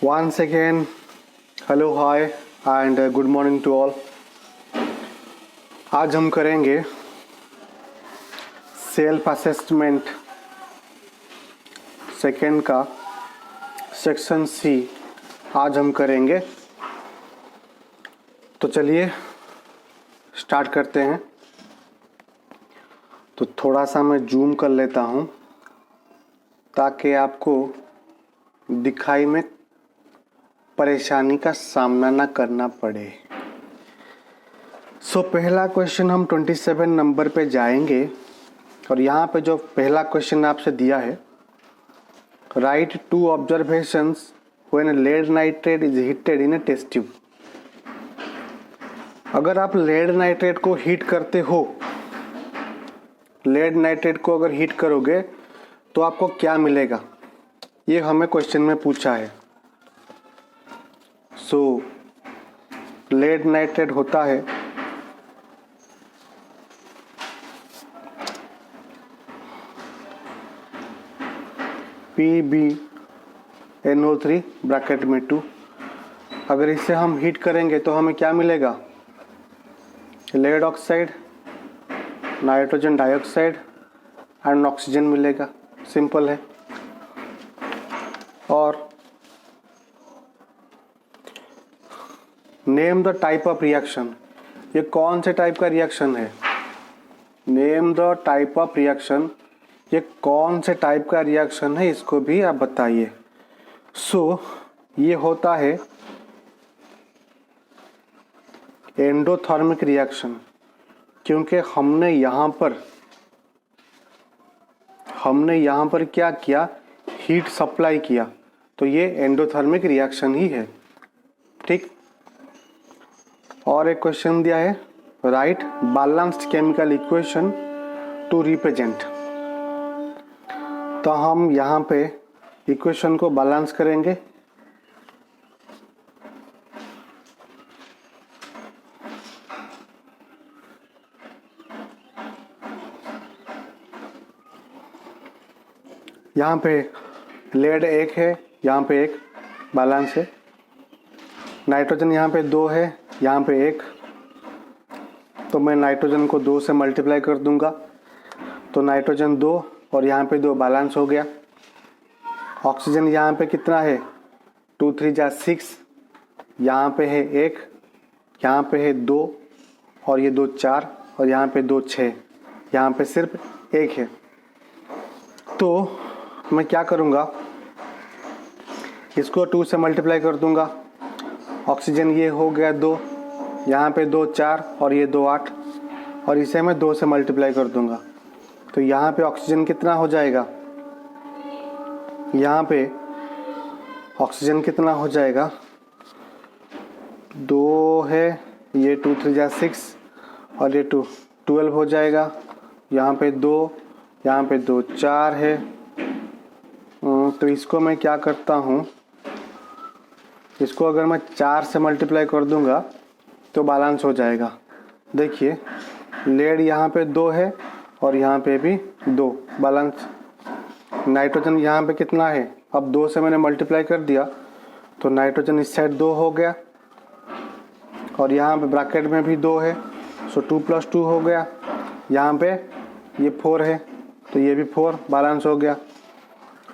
Once again, hello, hi and good morning to all. आज हम करेंगे सेल्फ असेसमेंट सेकेंड का सेक्शन सी आज हम करेंगे। तो चलिए स्टार्ट करते हैं। तो थोड़ा सा मैं जूम कर लेता हूँ ताकि आपको दिखाई में परेशानी का सामना ना करना पड़े। पहला क्वेश्चन हम 27 नंबर पे जाएंगे और यहाँ पे जो पहला क्वेश्चन आपसे दिया है, right 2 observations when lead nitrate is heated in a test tube. अगर आप लेड नाइट्रेट को हीट करते हो, लेड नाइट्रेट को अगर हीट करोगे तो आपको क्या मिलेगा, ये हमें क्वेश्चन में पूछा है। लेड नाइट्रेट होता है PbNO3 ब्रैकेट में 2। अगर इसे हम हीट करेंगे तो हमें क्या मिलेगा, lead oxide, nitrogen dioxide and oxygen मिलेगा। सिंपल है। और name the type of reaction, ये कौन से टाइप का रिएक्शन है। Name the type of reaction, ये कौन से टाइप का रिएक्शन है, इसको भी आप बताइए। ये होता है एंडोथर्मिक रिएक्शन, क्योंकि हमने यहाँ पर क्या किया, हीट सप्लाई किया, तो ये एंडोथर्मिक रिएक्शन ही है। ठीक। और एक क्वेश्चन दिया है, right balanced chemical equation two represent. तो हम यहाँ पे इक्वेशन को बैलेंस करेंगे। यहाँ पे लेड 1 है, यहाँ पे 1 बैलेंस है। नाइट्रोजन यहाँ पे 2 है, यहाँ पे 1, तो मैं नाइट्रोजन को 2 से मल्टीप्लाई कर दूंगा, तो नाइट्रोजन 2 और यहाँ पे 2 बैलेंस हो गया। ऑक्सीजन यहाँ पे कितना है, 2 3 जा 6, यहाँ पे है 1, यहाँ पे है 2 और ये 2 4 और यहाँ पे 2 6, यहाँ पे सिर्फ 1 है। तो मैं क्या करूँगा, इसको 2 से मल्टीप्लाई कर दूंगा। ऑक्सीजन ये हो गया 2, यहाँ पे 2 4 और ये 2 8, और इसे मैं 2 से मल्टीप्लाई कर दूंगा। तो यहाँ पे ऑक्सीजन कितना हो जाएगा, यहाँ पे ऑक्सीजन कितना हो जाएगा, 2 है, ये 2 3 जा 6 और ये 2 12 हो जाएगा। यहाँ पे 2, यहाँ पे 2 4 है। तो इसको मैं क्या करता हूँ, इसको अगर मैं 4 से मल्टीप्लाई कर दूंगा तो बैलेंस हो जाएगा। देखिए लेड यहाँ पे 2 है और यहाँ पे भी 2 बैलेंस। नाइट्रोजन यहाँ पे कितना है, अब 2 से मैंने मल्टीप्लाई कर दिया तो नाइट्रोजन इस साइड 2 हो गया और यहाँ पे ब्रैकेट में भी 2 है, 2 + 2 हो गया। यहाँ पे ये 4 है तो ये भी 4 बैलेंस हो गया।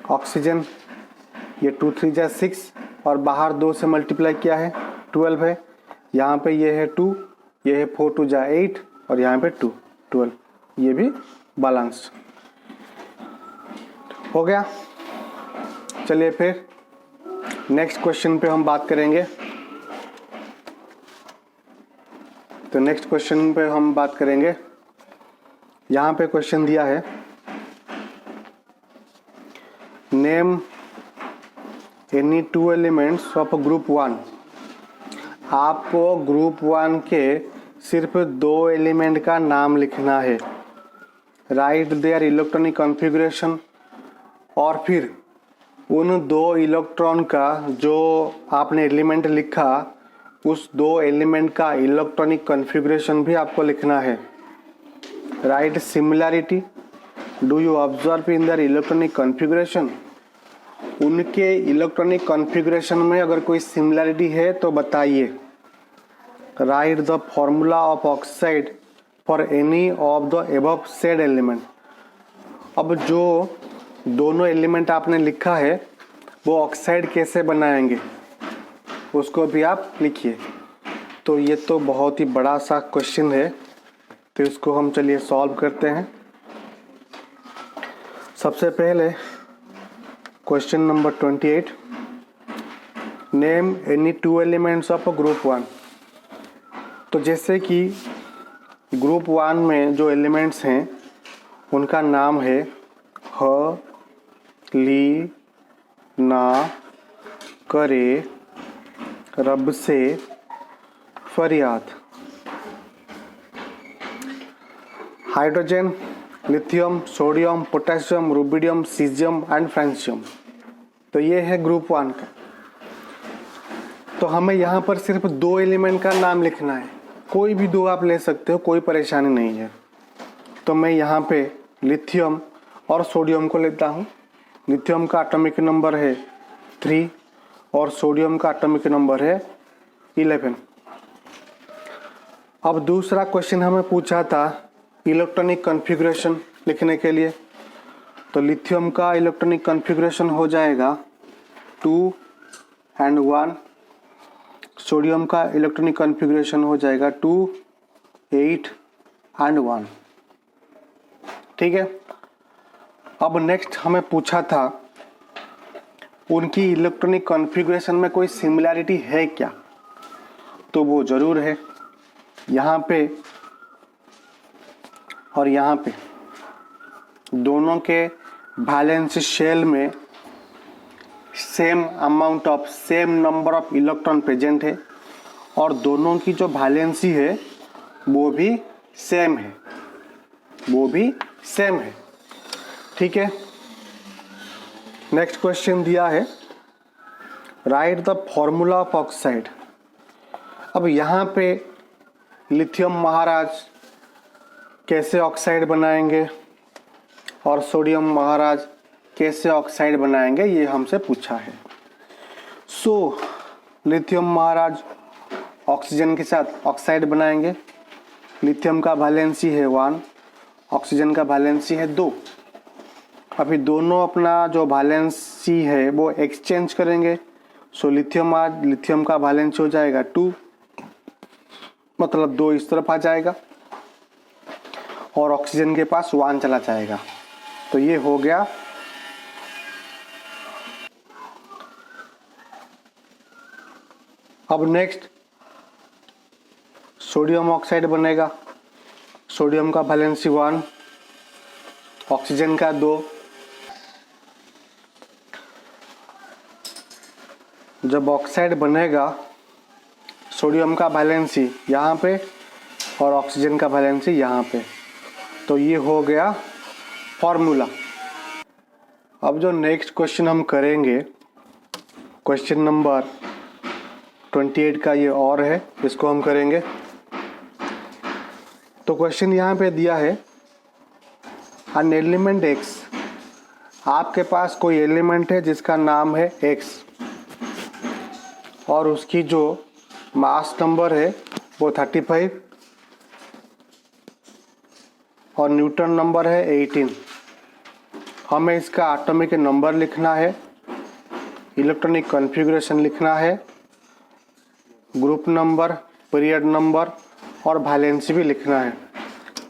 ऑक्सीजन ये 2 3 जा 6 और बाहर 2 से मल्टीप्लाई किया है 12 है। यहाँ पे ये है 2, ये है 4 2 जा 8 और यहाँ पे 2 12, ये भी बैलेंस हो गया। चलिए फिर नेक्स्ट क्वेश्चन पे हम बात करेंगे। तो नेक्स्ट क्वेश्चन पे हम बात करेंगे। यहाँ पे क्वेश्चन दिया है, name any 2 elements of group 1। आपको ग्रुप 1 के सिर्फ 2 एलिमेंट का नाम लिखना है। राइट देयर इलेक्ट्रॉनिक कॉन्फ़िगरेशन, और फिर उन 2 इलेक्ट्रॉन का जो आपने एलिमेंट लिखा, उस 2 एलिमेंट का इलेक्ट्रॉनिक कॉन्फ़िगरेशन भी आपको लिखना है। Right similarity, do you observe in their electronic configuration. उनके इलेक्ट्रॉनिक कॉन्फ़िगरेशन में अगर कोई सिमिलरिटी है तो बताइए। Right the formula of oxide for any of the above said element. अब जो दोनों एलिमेंट आपने लिखा है वो ऑक्साइड कैसे बनाएंगे उसको भी आप लिखिए। तो ये तो बहुत ही बड़ा सा क्वेश्चन है, तो इसको हम चलिए सॉल्व करते हैं। सबसे पहले question number 28, name any two elements of group 1। तो जैसे कि ग्रुप 1 में जो एलिमेंट्स हैं उनका नाम है ह, ली, ना, करे, रब से, फरियाद। Hydrogen, lithium, sodium, potassium, rubidium, caesium and francium. तो ये है ग्रुप 1 का। तो हमें यहाँ पर सिर्फ 2 एलिमेंट का नाम लिखना है, कोई भी 2 आप ले सकते हो, कोई परेशानी नहीं है। तो मैं यहाँ पे लिथियम और सोडियम को लेता हूँ। लिथियम का एटॉमिक नंबर है 3 और सोडियम का एटॉमिक नंबर है 11। अब दूसरा क्वेश्चन हमें पूछा था इलेक्ट्रॉनिक कॉन्फ़िगरेशन लिखने के लिए। तो लिथियम का इलेक्ट्रॉनिक कॉन्फ़िगरेशन हो जाएगा 2 and 1। सोडियम का इलेक्ट्रॉनिक कॉन्फ़िगरेशन हो जाएगा 2, 8 and 1। ठीक है। अब नेक्स्ट हमें पूछा था उनकी इलेक्ट्रॉनिक कॉन्फ़िगरेशन में कोई सिमिलरिटी है क्या। तो वो ज़रूर है। यहाँ पे और यहाँ पे दोनों के वैलेंस शेल में same amount of same number of electron present है और दोनों की जो वैलेंसी है वो भी सेम है, वो भी सेम है। ठीक है। नेक्स्ट क्वेश्चन दिया है right the formula of oxide. अब यहाँ पे लिथियम महाराज कैसे ऑक्साइड बनाएंगे और सोडियम महाराज कैसे ऑक्साइड बनाएंगे ये हमसे पूछा है। सो लिथियम महाराज ऑक्सीजन के साथ ऑक्साइड बनाएंगे। लिथियम का वैलेंसी है 1, ऑक्सीजन का वैलेंसी है 2। अभी दोनों अपना जो वैलेंसी है वो एक्सचेंज करेंगे। सो लिथियम का वैलेंसी हो जाएगा 2, मतलब 2 इस तरफ आ जाएगा और ऑक्सीजन के पास 1 चला जाएगा। तो ये हो गया। अब नेक्स्ट सोडियम ऑक्साइड बनेगा। सोडियम का वैलेंसी 1, ऑक्सीजन का 2। जब ऑक्साइड बनेगा सोडियम का वैलेंसी यहाँ पे और ऑक्सीजन का वैलेंसी यहाँ पे, तो ये हो गया फॉर्मूला। अब जो नेक्स्ट क्वेश्चन हम करेंगे क्वेश्चन नंबर 28 का ये और है, इसको हम करेंगे। तो क्वेश्चन यहाँ पे दिया है एन एलिमेंट X। आपके पास कोई एलिमेंट है जिसका नाम है X और उसकी जो मास नंबर है वो 35 और न्यूटन नंबर है 18। हमें इसका एटॉमिक नंबर लिखना है, इलेक्ट्रॉनिक कॉन्फ़िगरेशन लिखना है, ग्रुप नंबर, पीरियड नंबर और वैलेंसी भी लिखना है।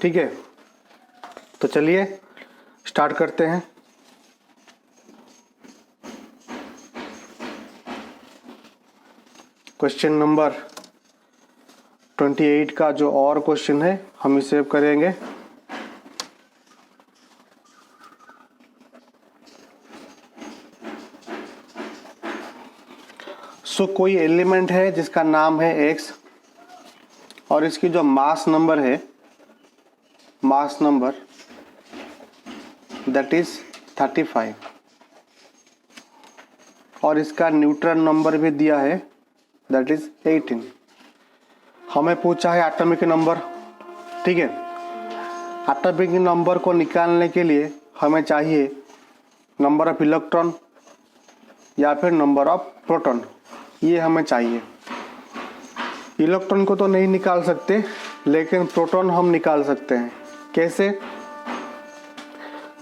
ठीक है। तो चलिए स्टार्ट करते हैं। क्वेश्चन नंबर 28 का जो और क्वेश्चन है हम इसे करेंगे। सो कोई एलिमेंट है जिसका नाम है X और इसकी जो मास नंबर है, मास नंबर दैट इज 35 और इसका न्यूट्रॉन नंबर भी दिया है दैट इज 18। हमें पूछा है एटॉमिक नंबर। ठीक है। एटॉमिक नंबर को निकालने के लिए हमें चाहिए नंबर ऑफ इलेक्ट्रॉन या फिर नंबर ऑफ प्रोटॉन, ये हमें चाहिए। इलेक्ट्रॉन को तो नहीं निकाल सकते, लेकिन प्रोटॉन हम निकाल सकते हैं। कैसे?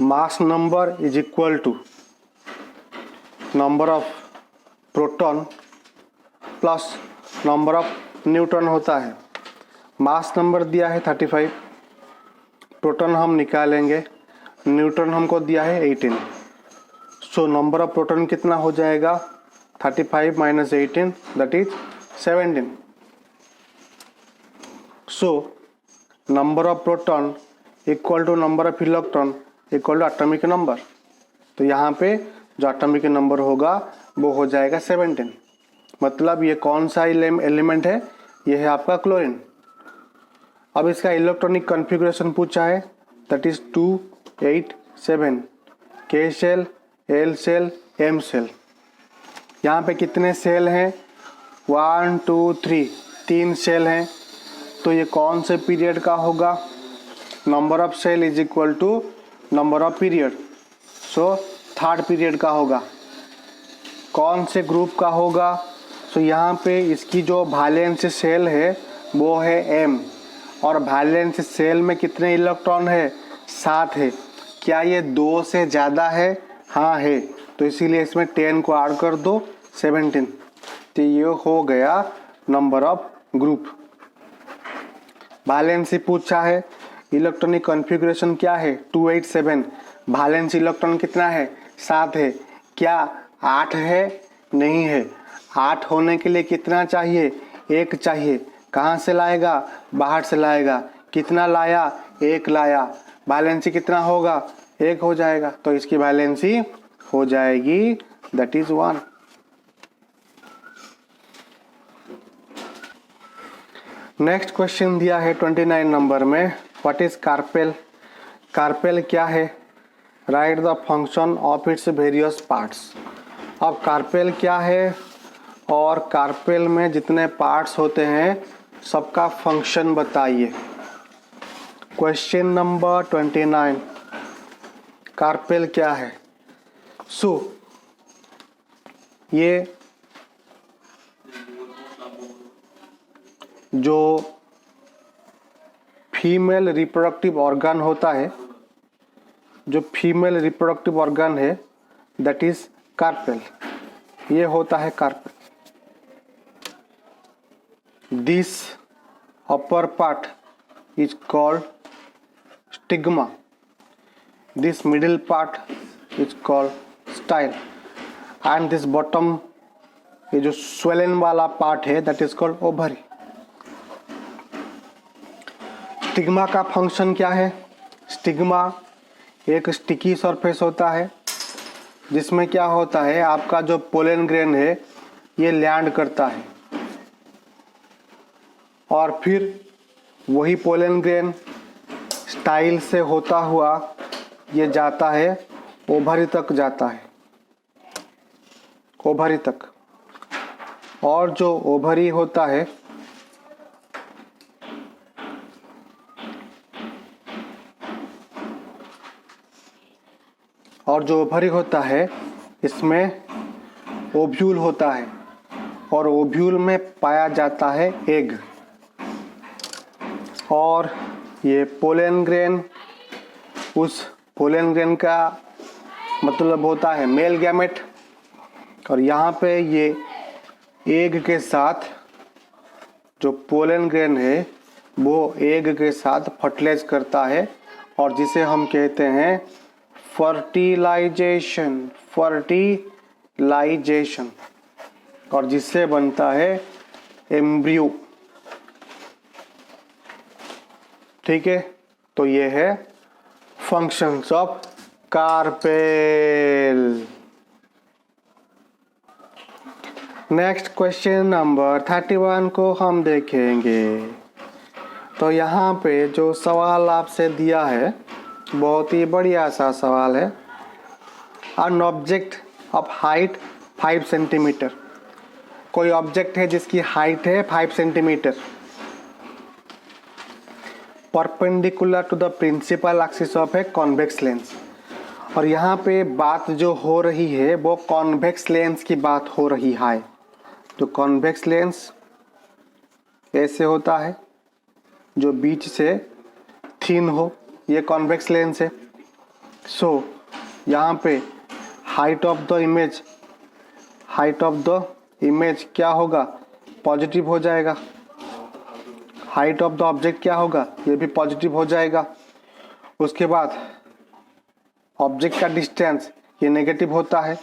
Mass number is equal to number of proton plus number of neutron होता है। मास नंबर दिया है 35, प्रोटॉन हम निकालेंगे, न्यूट्रॉन हमको दिया है 18। सो नंबर ऑफ प्रोटॉन कितना हो जाएगा? 35 minus 18 that is 17। So number of proton equal to number of electron equal to atomic number. तो यहाँ पे जो एटॉमिक नंबर होगा वो हो जाएगा 17। मतलब ये कौन सा एलिमेंट है? ये है आपका क्लोरीन। अब इसका इलेक्ट्रॉनिक कॉन्फ़िगरेशन पूछा है, that is 2 8 7, K shell, L shell, M shell. यहाँ पे कितने सेल हैं? 1 2 3, 3 सेल हैं। तो ये कौन से पीरियड का होगा? Number of shell is equal to number of period, so third period का होगा। कौन से ग्रुप का होगा? सो यहाँ पे इसकी जो वैलेंस सेल है वो है एम, और वैलेंस सेल में कितने इलेक्ट्रॉन है? 7 है। क्या ये 2 से ज़्यादा है? हाँ है, तो इसीलिए इसमें 10 को ऐड कर दो, 17। तो ये हो गया नंबर ऑफ ग्रुप। वैलेंसी पूछा है, इलेक्ट्रॉनिक कॉन्फ़िगरेशन क्या है? 2 8 7। वैलेंस इलेक्ट्रॉन कितना है? 7 है। क्या 8 है? नहीं है। 8 होने के लिए कितना चाहिए? 1 चाहिए। कहाँ से लाएगा? बाहर से लाएगा। कितना लाया? 1 लाया। वैलेंसी कितना होगा? 1 हो जाएगा। तो इसकी वैलेंसी हो जाएगी दैट इज 1। नेक्स्ट क्वेश्चन दिया है 29 नंबर में, व्हाट इज कार्पेल? कार्पेल क्या है? Right the function of its various parts. अब कार्पेल क्या है और कार्पेल में जितने पार्ट्स होते हैं सबका फंक्शन बताइए। क्वेश्चन नंबर 29, कार्पेल क्या है? सो ये जो फीमेल रिप्रोडक्टिव ऑर्गन होता है, जो फीमेल रिप्रोडक्टिव ऑर्गन है दैट इज कार्पेल, ये होता है carpel. This upper part is called stigma, this middle part is called style, and this bottom, ये जो स्वेलन वाला पार्ट है that is called ovary. Stigma का फंक्शन क्या है? स्टिग्मा एक स्टिकी सरफेस होता है जिसमें क्या होता है, आपका जो पोलन ग्रेन है ये लैंड करता है, और फिर वही पोलन ग्रेन स्टाइल से होता हुआ ये जाता है ओवरी तक, जाता है ओवरी तक। और जो ओवरी होता है इसमें ओव्यूल होता है, और ओव्यूल में पाया जाता है एग। और ये पोलन ग्रेन, उस पोलन ग्रेन का मतलब होता है मेल गैमेट, और यहाँ पे ये एग के साथ जो पोलन ग्रेन है वो एग के साथ फर्टिलाइज करता है, और जिसे हम कहते हैं फर्टिलाइजेशन, और जिससे बनता है एम्ब्रियो। ठीक है, तो ये है functions of carpel. Next question number 31 को हम देखेंगे। तो यहाँ पे जो सवाल आपसे दिया है बहुत ही बढ़िया सा सवाल है। An object of height 5 centimetre, कोई ऑब्जेक्ट है जिसकी हाइट है 5 centimetre, perpendicular to the principal axis of a convex lens. और यहाँ पे बात जो हो रही है वो कॉन्वेक्स लेंस की बात हो रही है। तो कॉन्वेक्स लेंस ऐसे होता है जो बीच से थिन हो, ये कॉन्वेक्स लेंस है। सो यहाँ पे हाइट ऑफ द इमेज क्या होगा, पॉजिटिव हो जाएगा। हाइट ऑफ द ऑब्जेक्ट क्या होगा, ये भी पॉजिटिव हो जाएगा। उसके बाद ऑब्जेक्ट का डिस्टेंस ये नेगेटिव होता है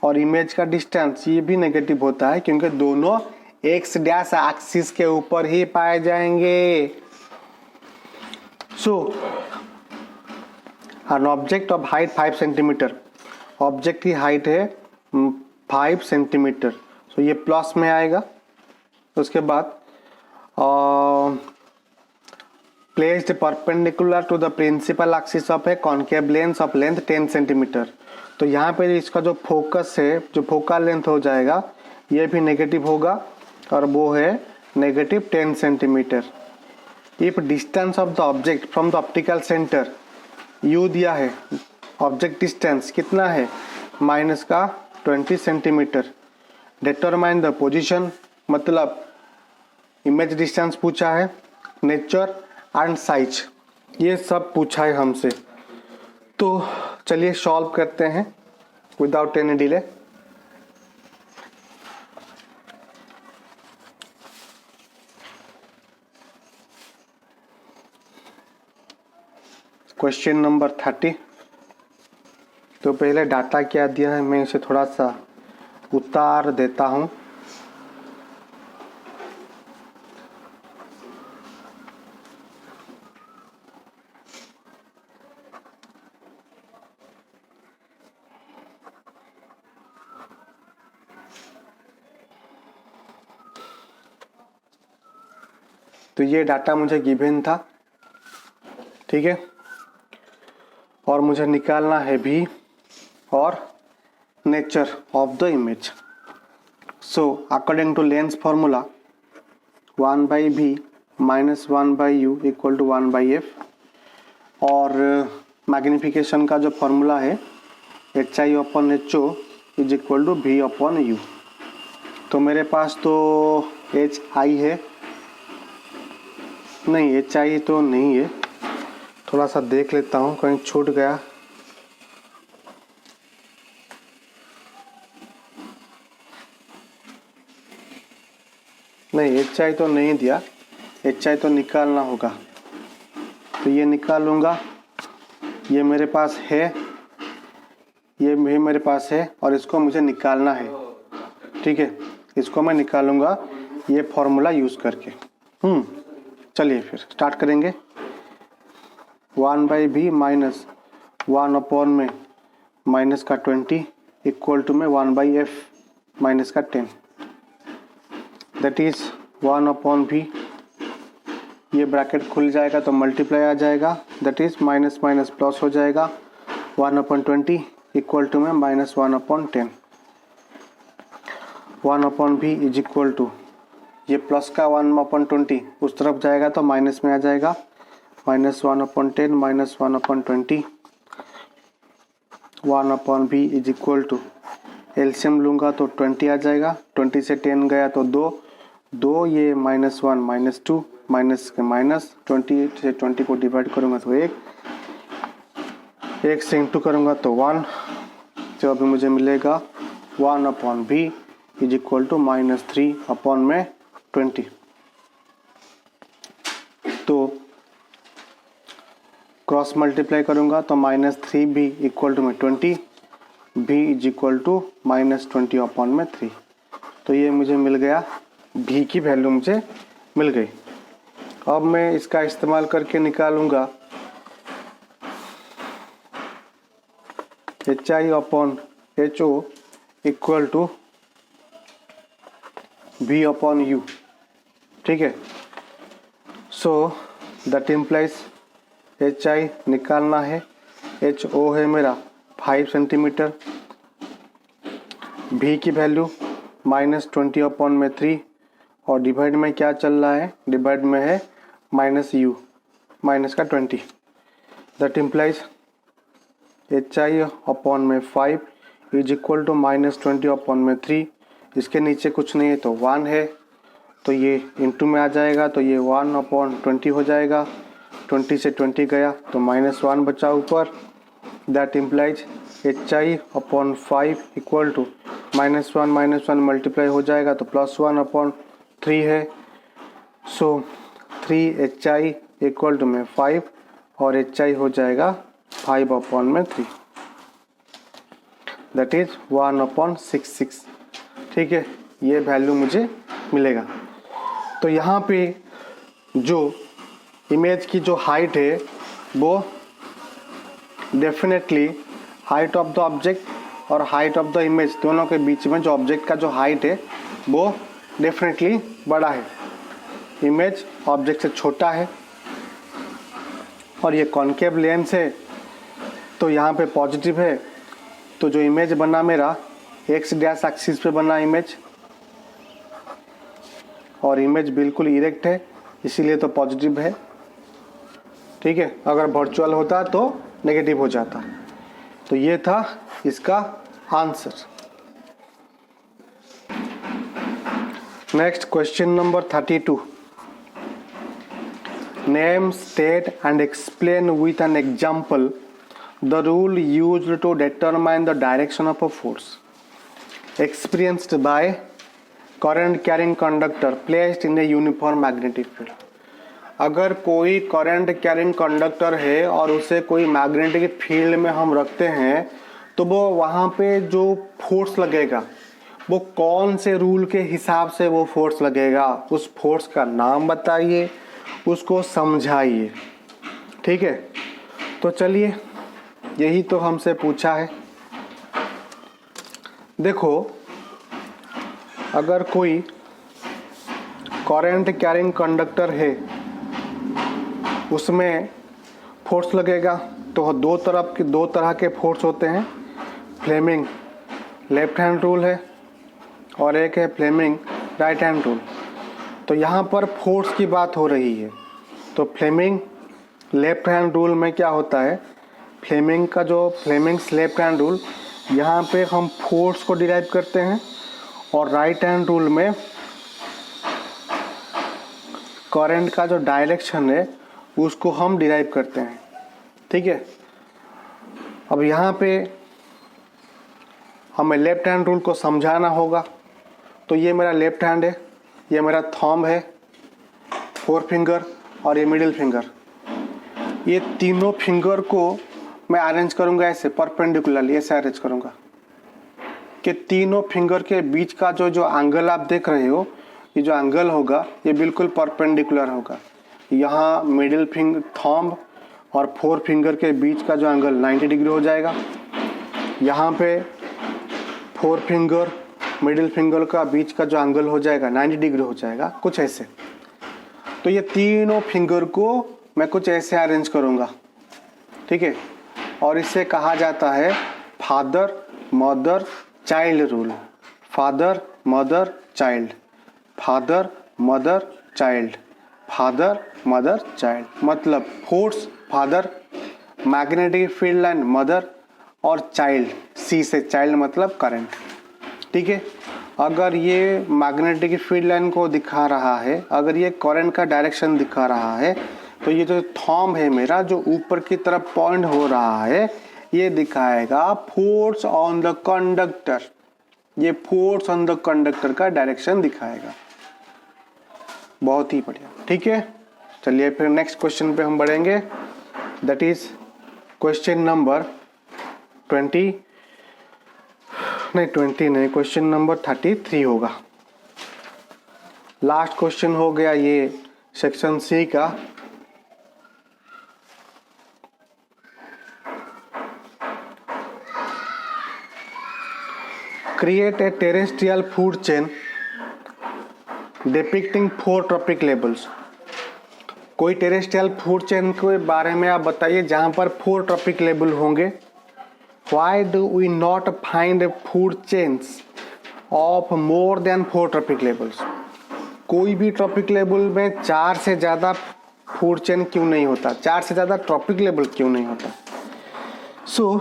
और इमेज का डिस्टेंस ये भी नेगेटिव होता है, क्योंकि दोनों एक्स डैश एक्सिस के ऊपर ही पाए जाएंगे। So an object of height 5 centimetre, object की हाइट है 5 सेंटीमीटर। सो ये प्लस में आएगा। उसके बाद placed perpendicular to the principal axis of a concave lens of length 10 centimetre. तो यहाँ पे इसका जो फोकस है, जो फोकल लेंथ हो जाएगा, ये भी नेगेटिव होगा और वो है negative 10 centimetre. If distance of the object from the optical centre you दिया है, ऑब्जेक्ट डिस्टेंस कितना है, माइनस का 20 सेंटीमीटर। डिटरमाइन द पोजीशन, मतलब इमेज डिस्टेंस पूछा है, नेचर एंड साइज, ये सब पूछा है हमसे। तो चलिए सॉल्व करते हैं without any delay. Question number 30। तो पहले डाटा क्या दिया है मैं इसे थोड़ा सा उतार देता हूं। तो ये डाटा मुझे गिवन था, ठीक है, और मुझे निकालना है भी और nature of the image. So according to lens formula 1/v minus 1/u equal to 1/f, और मैग्निफिकेशन का जो फॉर्मूला है HI/HO is equal to V/u। तो मेरे पास तो HI है, नहीं HI तो नहीं है, थोड़ा सा देख लेता हूँ कहीं छूट गया। नहीं HI तो नहीं दिया, HI तो निकालना होगा। तो ये निकालूंगा, ये मेरे पास है, ये भी मेरे पास है और इसको मुझे निकालना है, ठीक है। इसको मैं निकालूंगा ये फॉर्मूला यूज़ करके। चलिए फिर स्टार्ट करेंगे। 1/v माइनस 1 में माइनस का 20 इक्वल टू में 1/f माइनस का 10, दैट इज 1/v। ये ब्रैकेट खुल जाएगा तो मल्टीप्लाई आ जाएगा, that is minus minus plus हो जाएगा। 1/20 इक्वल टू में minus 1/10। 1/v is equal to, ये प्लस का 1/20 उस तरफ जाएगा तो माइनस में आ जाएगा, minus 1/10 minus 1/20। 1/v is equal to, LCM लूँगा तो 20 आ जाएगा, 20 से 10 गया तो 2, ये -1 -2 माइनस के माइनस, 20 से 20 को डिवाइड करूँगा तो 1 से इंटू करूँगा तो 1। तो अभी मुझे मिलेगा 1/v इज इक्वल टू -3/20। तो क्रॉस मल्टीप्लाई करूँगा तो -3b इक्वल टू में 20, b इज इक्वल टू -20/3। तो ये मुझे मिल गया, b की वैल्यू मुझे मिल गई। अब मैं इसका इस्तेमाल करके निकालूंगा HI/HO इक्वल टू V/u, ठीक है। सो दैट इम्प्लाइज HI निकालना है, HO है मेरा 5 सेंटीमीटर, V की वैल्यू -20/3, और डिवाइड में क्या चल रहा है, डिवाइड में है -u माइनस का 20, दैट इम्प्लाइज HI अपॉन में 5 इज इक्वल टू -20 अपॉन में 3। इसके नीचे कुछ नहीं है तो 1 है, तो ये इंटू में आ जाएगा, तो ये 1 अपॉन 20 हो जाएगा। 20 से 20 गया तो -1 बचा ऊपर। That implies HI upon 5 equal to -1 multiply हो जाएगा तो +1 अपॉन 3 है। सो 3 HI इक्वल टू में 5 और HI हो जाएगा 5 अपॉन में 3, दैट इज 1/66। ठीक है, ये वैल्यू मुझे मिलेगा। तो यहाँ पे जो इमेज की जो हाइट है वो definitely height of the object और हाइट ऑफ द इमेज दोनों के बीच में जो ऑब्जेक्ट का जो हाइट है वो डेफिनेटली बड़ा है। इमेज ऑब्जेक्ट से छोटा है और ये कॉन्केव लेंस है, तो यहाँ पे पॉजिटिव है। तो जो इमेज बना मेरा एक्स डैश एक्सिस पे बना इमेज, और इमेज बिल्कुल इरेक्ट है इसीलिए तो पॉजिटिव है। ठीक है, अगर वर्चुअल होता तो नेगेटिव हो जाता। तो ये था इसका answer. Next question number 32। Name, state and explain with an example the rule used to determine the direction of a force experienced by current carrying conductor placed in a uniform magnetic field। अगर कोई current carrying conductor है और उसे कोई magnetic field में हम रखते हैं तो वो वहाँ पे जो फोर्स लगेगा वो कौन से रूल के हिसाब से वो फोर्स लगेगा, उस फोर्स का नाम बताइए, उसको समझाइए। ठीक है, तो चलिए यही तो हमसे पूछा है। देखो, अगर कोई करंट कैरिंग कंडक्टर है उसमें फोर्स लगेगा तो दो तरह के फोर्स होते हैं। फ्लेमिंग लेफ्ट हैंड रूल है और एक है फ्लेमिंग राइट हैंड रूल। तो यहाँ पर फोर्स की बात हो रही है, तो फ्लेमिंग लेफ्ट हैंड रूल में क्या होता है, फ्लेमिंग्स लेफ्ट हैंड रूल यहाँ पे हम फोर्स को डिराइव करते हैं और राइट हैंड रूल में करंट का जो डायरेक्शन है उसको हम डिराइव करते हैं। ठीक है, अब यहाँ पे हमें लेफ्ट हैंड रूल को समझाना होगा। तो ये मेरा लेफ्ट हैंड है, ये मेरा थंब है, 4 फिंगर और ये मिडिल फिंगर। ये तीनों फिंगर को मैं अरेंज करूँगा ऐसे परपेंडिकुलरली, ऐसे अरेंज करूँगा कि तीनों फिंगर के बीच का जो एंगल आप देख रहे हो, ये जो एंगल होगा ये बिल्कुल परपेंडिकुलर होगा। यहाँ मिडिल थंब और 4 फिंगर के बीच का जो एंगल 90 डिग्री हो जाएगा। यहाँ पे 4 फिंगर मिडिल फिंगर का बीच का जो एंगल हो जाएगा 90 डिग्री हो जाएगा, कुछ ऐसे। तो ये तीनों फिंगर को मैं कुछ ऐसे अरेंज करूँगा। ठीक है, और इसे कहा जाता है father mother child rule. Father mother child, father mother child, father mother child. मतलब force father, magnetic field line mother और चाइल्ड, सी से चाइल्ड मतलब करंट। ठीक है, अगर ये मैग्नेटिक फील्ड लाइन को दिखा रहा है, अगर ये करंट का डायरेक्शन दिखा रहा है, तो ये जो थंब है मेरा जो ऊपर की तरफ पॉइंट हो रहा है ये दिखाएगा फोर्स ऑन द कंडक्टर। ये फोर्स ऑन द कंडक्टर का डायरेक्शन दिखाएगा। बहुत ही बढ़िया। ठीक है, चलिए फिर नेक्स्ट क्वेश्चन पे हम बढ़ेंगे। दैट इज क्वेश्चन नंबर 33 होगा। लास्ट क्वेश्चन हो गया ये सेक्शन सी का। Create a terrestrial food chain depicting 4 trophic levels. कोई टेरेस्ट्रियल फूड चेन के बारे में आप बताइए जहां पर 4 ट्रॉपिक लेबल होंगे। Why do we not find food chains of more than 4 trophic levels? कोई भी ट्रॉपिक लेबल में 4 से ज़्यादा फूड चेन क्यों नहीं होता, 4 से ज़्यादा ट्रॉपिक लेबल क्यों नहीं होता? सो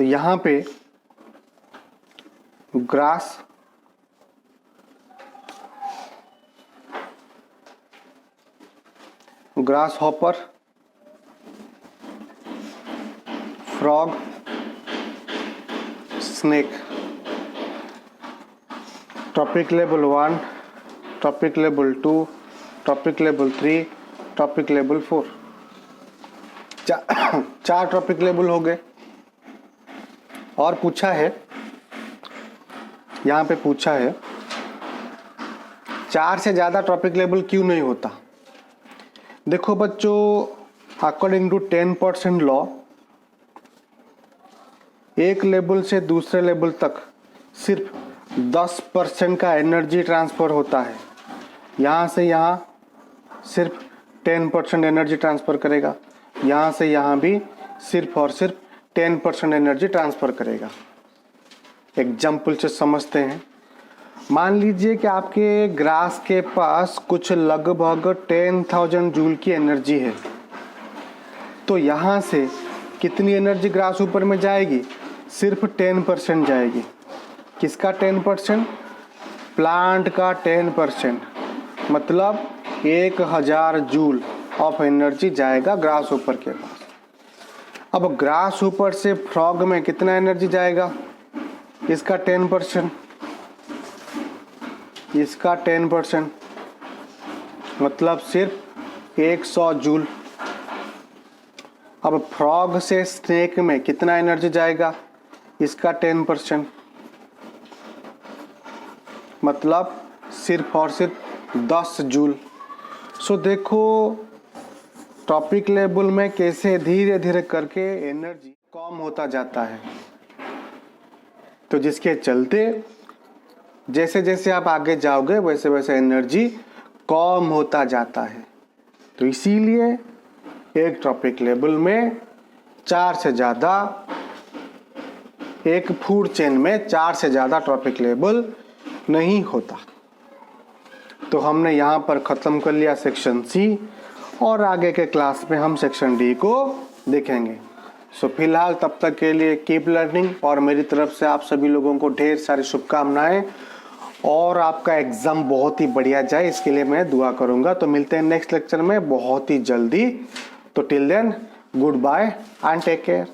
यहाँ पे grass hopper, frog, snake. Topic level 1, topic level 2, topic level 3, topic level 4। चार टॉपिक लेवल हो गए। और पूछा है, यहाँ पे पूछा है 4 से ज़्यादा टॉपिक लेवल क्यों नहीं होता। देखो बच्चों, अकॉर्डिंग टू 10% लॉ, एक लेवल से दूसरे लेवल तक सिर्फ 10% का एनर्जी ट्रांसफ़र होता है। यहाँ से यहाँ सिर्फ 10% एनर्जी ट्रांसफ़र करेगा, यहाँ से यहाँ भी सिर्फ और सिर्फ 10% एनर्जी ट्रांसफ़र करेगा। एग्जाम्पल से समझते हैं। मान लीजिए कि आपके ग्रास के पास कुछ लगभग 10,000 जूल की एनर्जी है, तो यहाँ से कितनी एनर्जी ग्रास ऊपर में जाएगी? सिर्फ 10% जाएगी। किसका 10%? प्लांट का 10%, मतलब 1000 जूल ऑफ एनर्जी जाएगा ग्रास ऊपर के पास। अब ग्रास ऊपर से फ्रॉग में कितना एनर्जी जाएगा? इसका 10%, इसका 10%, मतलब सिर्फ 100 जूल। अब फ्रॉग से स्नेक में कितना एनर्जी जाएगा? इसका 10%, मतलब सिर्फ और सिर्फ 10 जूल। सो देखो टॉपिक लेवल में कैसे धीरे धीरे करके एनर्जी कम होता जाता है। तो जिसके चलते जैसे जैसे आप आगे जाओगे वैसे वैसे एनर्जी कम होता जाता है। तो इसीलिए एक टॉपिक लेवल में 4 से ज़्यादा, एक फूड चेन में 4 से ज़्यादा टॉपिक लेवल नहीं होता। तो हमने यहाँ पर ख़त्म कर लिया सेक्शन सी, और आगे के क्लास में हम सेक्शन डी को देखेंगे। सो फिलहाल तब तक के लिए कीप लर्निंग, और मेरी तरफ से आप सभी लोगों को ढेर सारी शुभकामनाएं, और आपका एग्ज़ाम बहुत ही बढ़िया जाए इसके लिए मैं दुआ करूँगा। तो मिलते हैं नेक्स्ट लेक्चर में बहुत ही जल्दी। तो till then goodbye and take care.